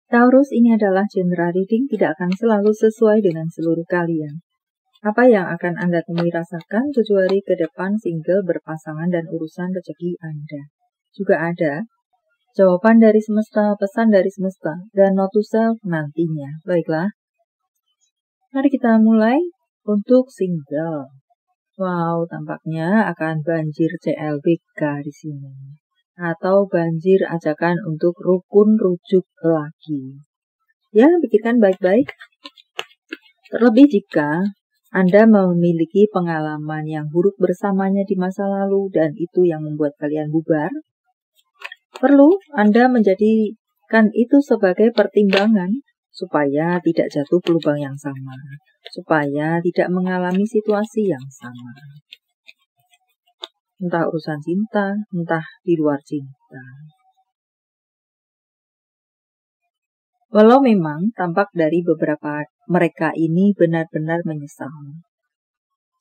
Taurus, ini adalah general reading, tidak akan selalu sesuai dengan seluruh kalian. Apa yang akan Anda temui rasakan 7 hari ke depan, single, berpasangan, dan urusan rezeki Anda. Juga ada jawaban dari semesta, pesan dari semesta, dan note to self nantinya. Baiklah, mari kita mulai untuk single. Wow, tampaknya akan banjir CLBK di sini. Atau banjir ajakan untuk rukun rujuk lagi. Ya, pikirkan baik-baik. Terlebih jika Anda memiliki pengalaman yang buruk bersamanya di masa lalu dan itu yang membuat kalian bubar, perlu Anda menjadikan itu sebagai pertimbangan supaya tidak jatuh ke lubang yang sama, supaya tidak mengalami situasi yang sama. Entah urusan cinta, entah di luar cinta. Walau memang tampak dari beberapa mereka ini benar-benar menyesal.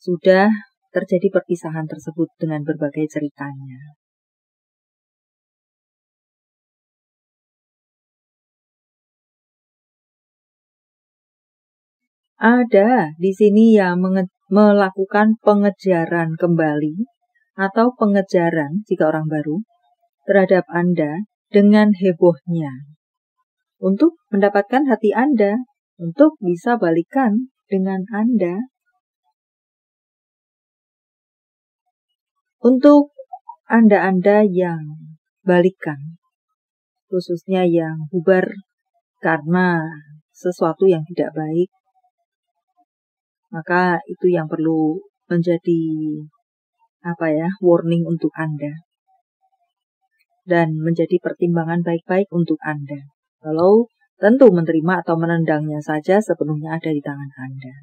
Sudah terjadi perpisahan tersebut dengan berbagai ceritanya. Ada di sini yang melakukan pengejaran kembali atau pengejaran jika orang baru terhadap Anda dengan hebohnya untuk mendapatkan hati Anda, untuk bisa balikan dengan Anda. Untuk Anda-Anda yang balikan, khususnya yang bubar karena sesuatu yang tidak baik, maka itu yang perlu menjadi warning untuk Anda. Dan menjadi pertimbangan baik-baik untuk Anda. Kalau tentu menerima atau menendangnya saja sepenuhnya ada di tangan Anda.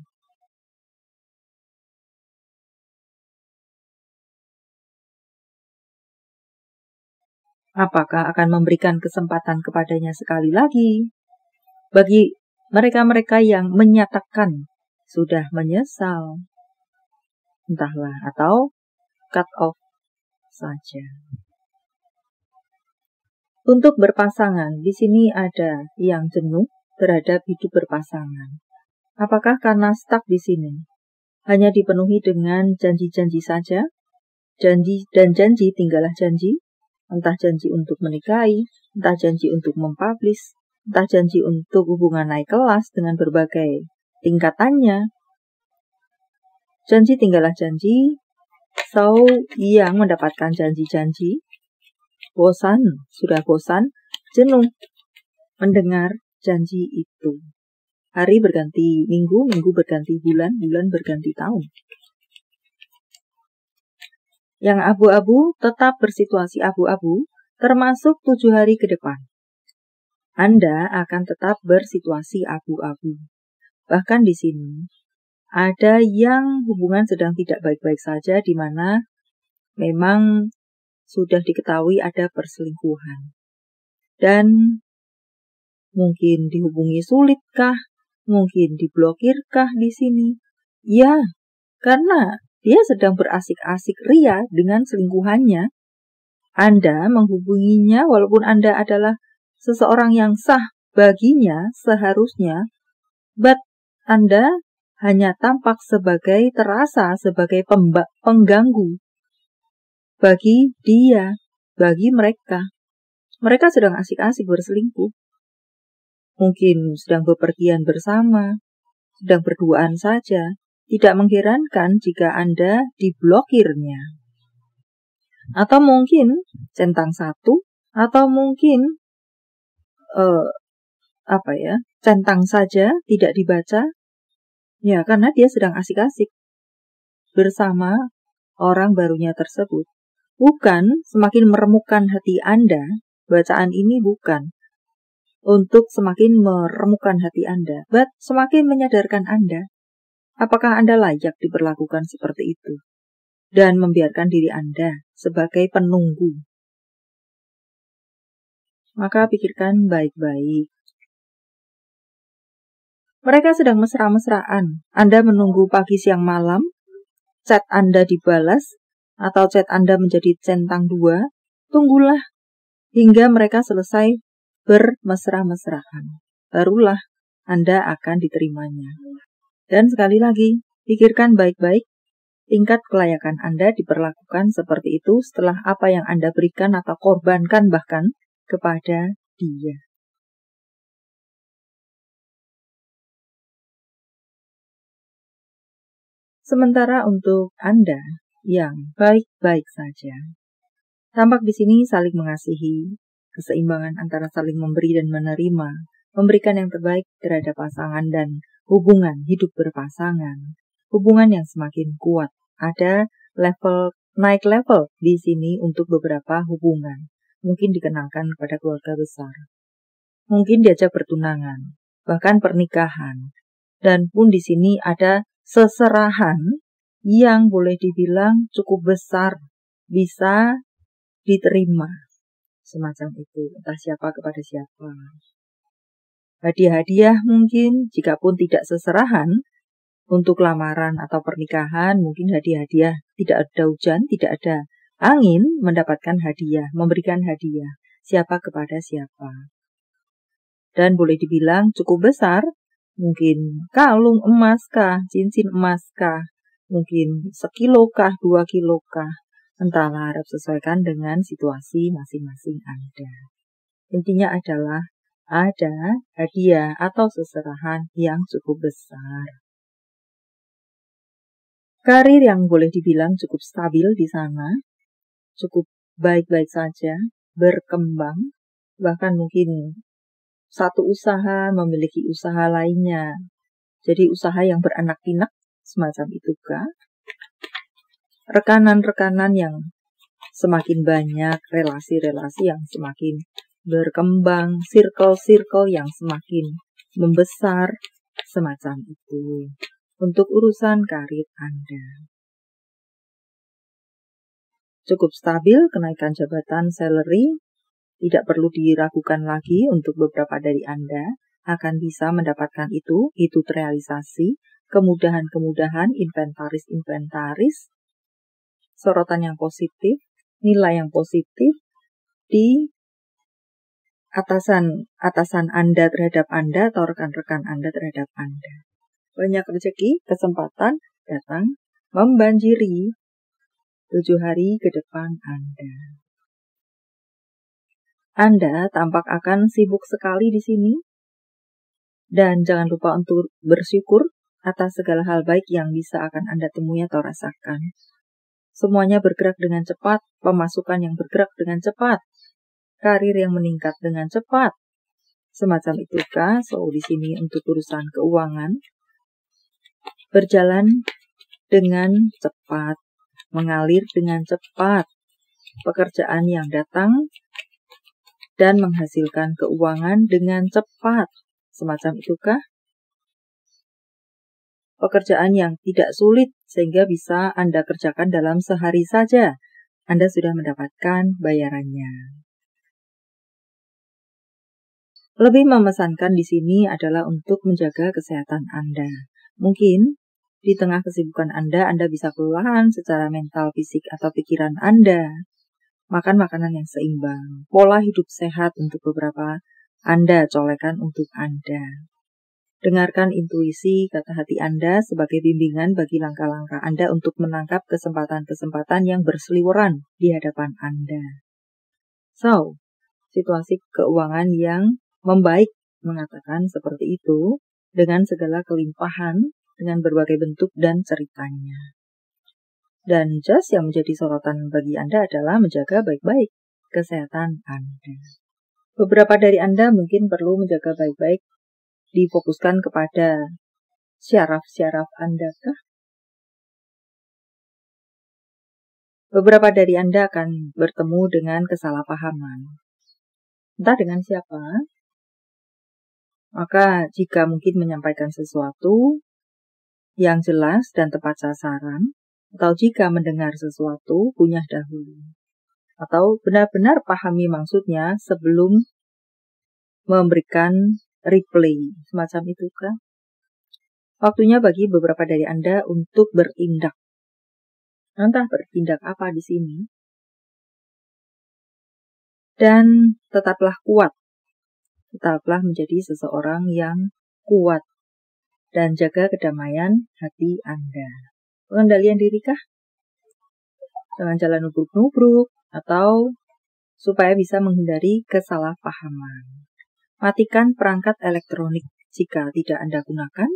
Apakah akan memberikan kesempatan kepadanya sekali lagi? Bagi mereka-mereka yang menyatakan sudah menyesal, entahlah, atau cut off saja. Untuk berpasangan, di sini ada yang jenuh terhadap hidup berpasangan. Apakah karena stuck di sini? Hanya dipenuhi dengan janji-janji saja? Janji dan janji tinggallah janji. Entah janji untuk menikahi, entah janji untuk mempublish, entah janji untuk hubungan naik kelas dengan berbagai tingkatannya. Janji tinggallah janji. So, yang mendapatkan janji-janji bosan, sudah bosan, jenuh mendengar janji itu. Hari berganti minggu, minggu berganti bulan, bulan berganti tahun. Yang abu-abu tetap bersituasi abu-abu, termasuk 7 hari ke depan. Anda akan tetap bersituasi abu-abu. Bahkan di sini, ada yang hubungan sedang tidak baik-baik saja, di mana memang sudah diketahui ada perselingkuhan. Dan mungkin dihubungi sulitkah? Mungkin diblokirkah di sini? Ya, karena dia sedang berasik-asik ria dengan selingkuhannya. Anda menghubunginya walaupun Anda adalah seseorang yang sah baginya seharusnya, but Anda hanya tampak terasa sebagai pengganggu bagi dia, bagi mereka. Mereka sedang asik-asik berselingkuh. Mungkin sedang bepergian bersama, sedang berduaan saja. Tidak mengherankan jika Anda diblokirnya. Atau mungkin centang satu, atau mungkin centang saja tidak dibaca. Ya, karena dia sedang asik-asik bersama orang barunya tersebut. Bukan semakin meremukkan hati Anda, bacaan ini bukan untuk semakin meremukkan hati Anda, but semakin menyadarkan Anda. Apakah Anda layak diperlakukan seperti itu? Dan membiarkan diri Anda sebagai penunggu. Maka pikirkan baik-baik. Mereka sedang mesra-mesraan. Anda menunggu pagi, siang, malam. Chat Anda dibalas, atau chat Anda menjadi centang 2. Tunggulah hingga mereka selesai bermesra-mesraan. Barulah Anda akan diterimanya. Dan sekali lagi, pikirkan baik-baik, tingkat kelayakan Anda diperlakukan seperti itu setelah apa yang Anda berikan atau korbankan bahkan kepada Dia. Sementara untuk Anda yang baik-baik saja, tampak di sini saling mengasihi, keseimbangan antara saling memberi dan menerima, memberikan yang terbaik terhadap pasangan dan hubungan hidup berpasangan, hubungan yang semakin kuat. Ada naik level di sini untuk beberapa hubungan. Mungkin dikenalkan kepada keluarga besar. Mungkin diajak bertunangan, bahkan pernikahan. Dan pun di sini ada seserahan yang boleh dibilang cukup besar, bisa diterima. Semacam itu, entah siapa kepada siapa. Hadiah-hadiah mungkin, jika pun tidak seserahan, untuk lamaran atau pernikahan, mungkin hadiah-hadiah, tidak ada hujan, tidak ada angin, mendapatkan hadiah, memberikan hadiah, siapa kepada siapa. Dan boleh dibilang cukup besar, mungkin kalung emas kah, cincin emas kah, mungkin 1 kilo kah, 2 kilo kah, entahlah, harap sesuaikan dengan situasi masing-masing Anda. Intinya adalah ada hadiah atau seserahan yang cukup besar. Karir yang boleh dibilang cukup stabil di sana, cukup baik-baik saja, berkembang, bahkan mungkin satu usaha memiliki usaha lainnya. Jadi usaha yang beranak pinak, semacam itukah? Rekanan-rekanan yang semakin banyak, relasi-relasi yang semakin berkembang, circle-circle yang semakin membesar, semacam itu. Untuk urusan karir Anda. Cukup stabil, kenaikan jabatan salary, tidak perlu diragukan lagi untuk beberapa dari Anda, akan bisa mendapatkan itu terrealisasi, kemudahan-kemudahan, inventaris, sorotan yang positif, nilai yang positif, di atasan Anda terhadap Anda atau rekan-rekan Anda terhadap Anda. Banyak rezeki, kesempatan datang membanjiri 7 hari ke depan Anda. Anda tampak akan sibuk sekali di sini. Dan jangan lupa untuk bersyukur atas segala hal baik yang bisa akan Anda temui atau rasakan. Semuanya bergerak dengan cepat, pemasukan yang bergerak dengan cepat, karir yang meningkat dengan cepat. Semacam itukah? So, di sini untuk urusan keuangan berjalan dengan cepat, mengalir dengan cepat. Pekerjaan yang datang dan menghasilkan keuangan dengan cepat. Semacam itukah? Pekerjaan yang tidak sulit sehingga bisa Anda kerjakan dalam sehari saja. Anda sudah mendapatkan bayarannya. Lebih memesankan di sini adalah untuk menjaga kesehatan Anda. Mungkin di tengah kesibukan Anda bisa kelelahan secara mental, fisik, atau pikiran Anda. Makan makanan yang seimbang, pola hidup sehat untuk beberapa Anda colekan untuk Anda. Dengarkan intuisi kata hati Anda sebagai bimbingan bagi langkah-langkah Anda untuk menangkap kesempatan-kesempatan yang berseliweran di hadapan Anda. So, situasi keuangan yang membaik mengatakan seperti itu dengan segala kelimpahan, dengan berbagai bentuk dan ceritanya. Dan just yang menjadi sorotan bagi Anda adalah menjaga baik-baik kesehatan Anda. Beberapa dari Anda mungkin perlu menjaga baik-baik, difokuskan kepada syaraf-syaraf Anda kah? Beberapa dari Anda akan bertemu dengan kesalahpahaman. Entah dengan siapa. Maka jika mungkin menyampaikan sesuatu yang jelas dan tepat sasaran, atau jika mendengar sesuatu, kunyah dahulu. Atau benar-benar pahami maksudnya sebelum memberikan replay. Semacam itu kan? Waktunya bagi beberapa dari Anda untuk bertindak. Entah bertindak apa di sini. Dan tetaplah kuat. Tetaplah menjadi seseorang yang kuat dan jaga kedamaian hati Anda. Pengendalian dirikah? Jangan jalan nubruk-nubruk atau supaya bisa menghindari kesalahpahaman. Matikan perangkat elektronik jika tidak Anda gunakan.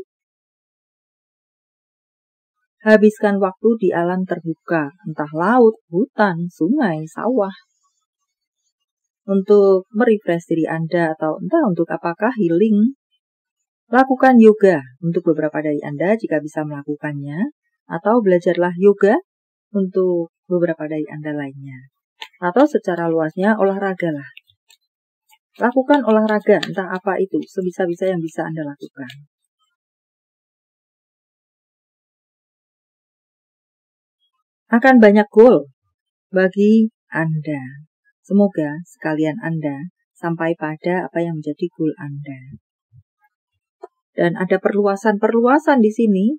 Habiskan waktu di alam terbuka, entah laut, hutan, sungai, sawah. Untuk merefresh diri Anda atau entah untuk apakah healing. Lakukan yoga untuk beberapa dari Anda jika bisa melakukannya. Atau belajarlah yoga untuk beberapa dari Anda lainnya. Atau secara luasnya olahragalah. Lakukan olahraga, entah apa itu, sebisa-bisa yang bisa Anda lakukan. Akan banyak goal bagi Anda. Semoga sekalian Anda sampai pada apa yang menjadi goal Anda. Dan ada perluasan-perluasan di sini,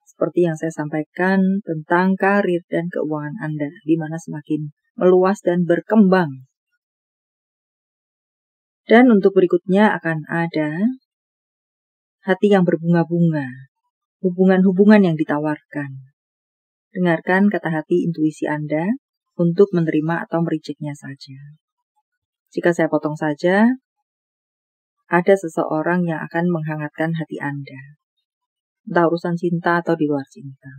seperti yang saya sampaikan tentang karir dan keuangan Anda, di mana semakin meluas dan berkembang. Dan untuk berikutnya akan ada hati yang berbunga-bunga, hubungan-hubungan yang ditawarkan. Dengarkan kata hati intuisi Anda untuk menerima atau merejeknya saja. Jika saya potong saja, ada seseorang yang akan menghangatkan hati Anda. Entah urusan cinta atau di luar cinta.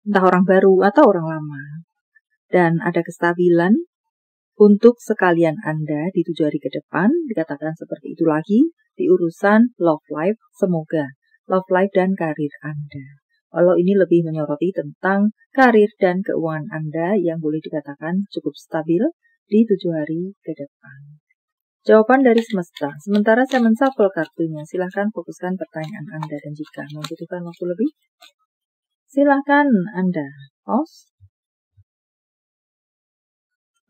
Entah orang baru atau orang lama. Dan ada kestabilan untuk sekalian Anda di 7 hari ke depan. Dikatakan seperti itu lagi di urusan love life. Semoga love life dan karir Anda. Walau ini lebih menyoroti tentang karir dan keuangan Anda yang boleh dikatakan cukup stabil di 7 hari ke depan. Jawaban dari semesta. Sementara saya menshuffle kartunya, silahkan fokuskan pertanyaan Anda dan jika membutuhkan waktu lebih, silahkan Anda pause.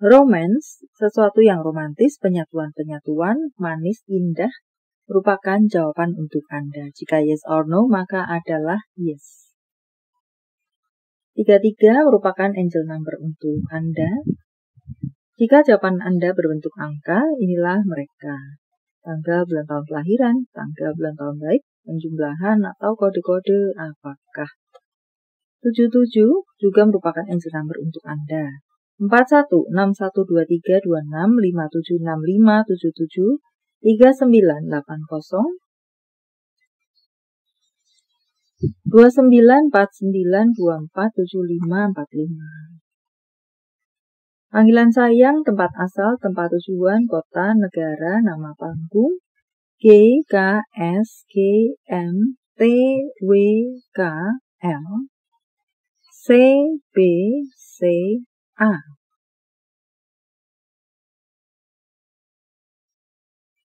Romance, sesuatu yang romantis, penyatuan-penyatuan, manis, indah, merupakan jawaban untuk Anda. Jika yes or no, maka adalah yes. 33 merupakan angel number untuk Anda. Jika jawaban Anda berbentuk angka, inilah mereka. Tanggal, bulan, tahun kelahiran, tanggal, bulan, tahun baik, penjumlahan atau kode-kode apakah. 77 juga merupakan angel number untuk Anda. 41, 612326, 5765, 77, 3980, 29, 49, 24, 75, 45. Panggilan sayang, tempat asal, tempat tujuan, kota, negara, nama panggung, G, K, S, K, M, T, W, K, L, C, B, C, A.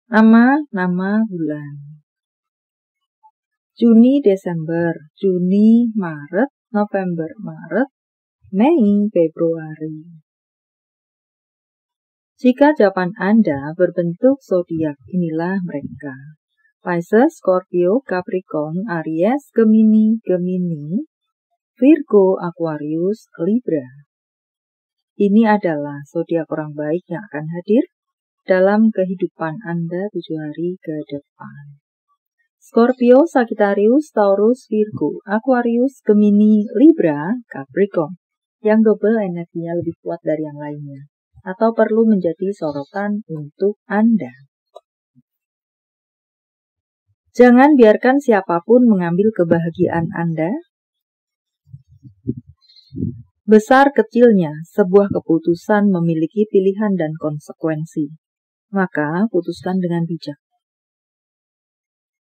Nama bulan. Juni, Desember, Juni, Maret, November, Maret, Mei, Februari. Jika jawaban Anda berbentuk zodiak, inilah mereka. Pisces, Scorpio, Capricorn, Aries, Gemini, Virgo, Aquarius, Libra. Ini adalah zodiak orang baik yang akan hadir dalam kehidupan Anda 7 hari ke depan. Scorpio, Sagittarius, Taurus, Virgo, Aquarius, Gemini, Libra, Capricorn. Yang double energinya lebih kuat dari yang lainnya. Atau perlu menjadi sorotan untuk Anda. Jangan biarkan siapapun mengambil kebahagiaan Anda. Besar kecilnya, sebuah keputusan memiliki pilihan dan konsekuensi. Maka, putuskan dengan bijak.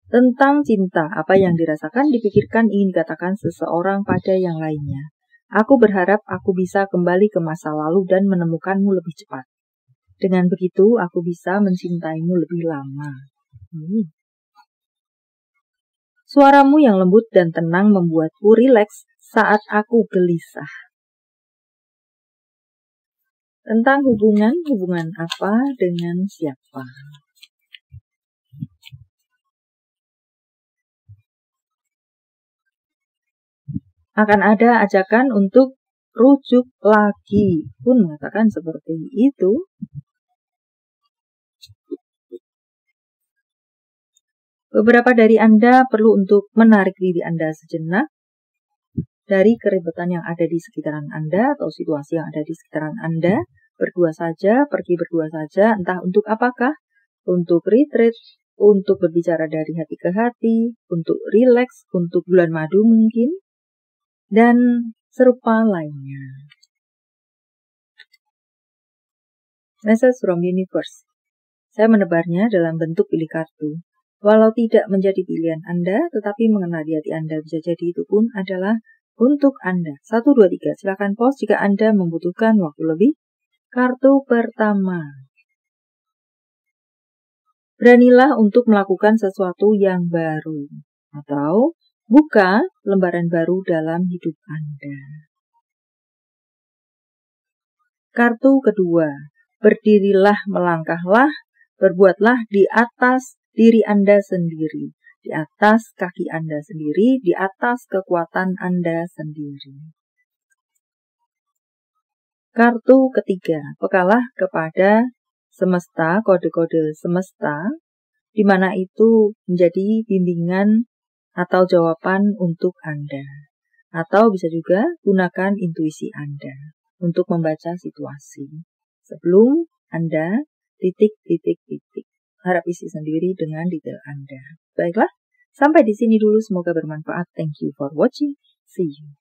Tentang cinta, apa yang dirasakan, dipikirkan, ingin dikatakan seseorang pada yang lainnya. Aku berharap aku bisa kembali ke masa lalu dan menemukanmu lebih cepat. Dengan begitu, aku bisa mencintaimu lebih lama. Suaramu yang lembut dan tenang membuatku rileks saat aku gelisah. Tentang hubungan apa dengan siapa? Akan ada ajakan untuk rujuk lagi, pun mengatakan seperti itu. Beberapa dari Anda perlu untuk menarik diri Anda sejenak dari keributan yang ada di sekitaran Anda atau situasi yang ada di sekitaran Anda. Berdua saja, pergi berdua saja, entah untuk apakah, untuk retreat, untuk berbicara dari hati ke hati, untuk rileks, untuk bulan madu mungkin, dan serupa lainnya. Message from Universe. Saya menebarnya dalam bentuk pilih kartu. Walau tidak menjadi pilihan Anda, tetapi mengenali hati Anda bisa jadi itu pun adalah untuk Anda. 1, 2, 3. Silakan pause jika Anda membutuhkan waktu lebih. Kartu pertama. Beranilah untuk melakukan sesuatu yang baru. Atau buka lembaran baru dalam hidup Anda. Kartu kedua. Berdirilah, melangkahlah, berbuatlah di atas diri Anda sendiri, di atas kaki Anda sendiri, di atas kekuatan Anda sendiri. Kartu ketiga, pekalah kepada semesta, kode-kode semesta, di mana itu menjadi bimbingan atau jawaban untuk Anda. Atau bisa juga gunakan intuisi Anda untuk membaca situasi. Sebelum Anda titik. Harap isi sendiri dengan detail Anda. Baiklah, sampai di sini dulu. Semoga bermanfaat. Thank you for watching. See you.